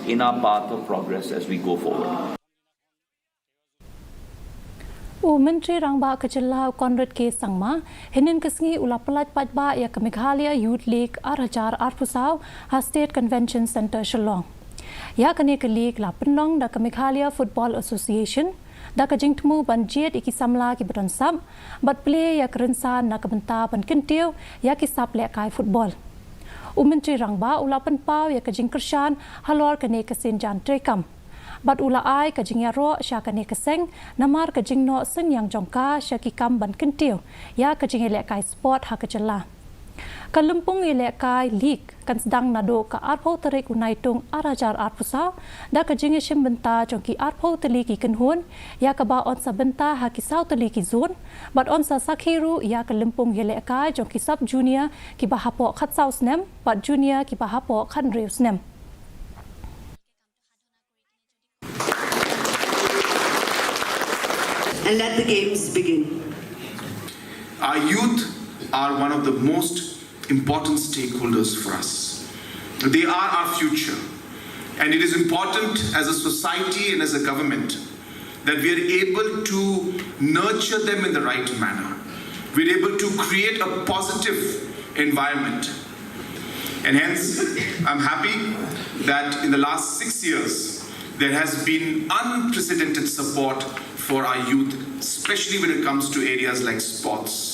in our path of progress as we go forward. Myntri Rangbah ke Jylla Konrad ke Sangma hinin kesngi ulah pelat Paidbah ya ke Meghalaya Youth League Arajar Arpusau ha State Convention Center Shillong. Ya kene ke league la penong da ke Meghalaya Football Association da ke jingtmu ban jet iki samla ki beton sam bat play ya kerensan na ke benta ban kentiu ya ki sap lek kai football. Myntri Rangbah ulah penpau ya ke jingkershan halor kene ke sinjan trekam. Bat ula ai ka jing yaro sya ka ne keseng namar ka jing no sen yang jongka sya ki kam ban kentiu ya ka jing elek kai sport ha ka Jylla ka lempung elek kai league kan sedang nado ka arpau terik unai tung arajar arpusa da ka jing sim benta jongki arpau teli ki kenhun ya ka ba on sa benta ha ki sau teli ki zon bat on sa sakhiru ya ka lempung elek kai jongki sub junior ki ba hapo khat sau snem bat junior ki ba hapo khan rew snem. And let the games begin. Our youth are one of the most important stakeholders for us. They are our future. And it is important as a society and as a government that we are able to nurture them in the right manner. We are able to create a positive environment. And hence, I'm happy that in the last 6 years, there has been unprecedented support for our youth, especially when it comes to areas like sports.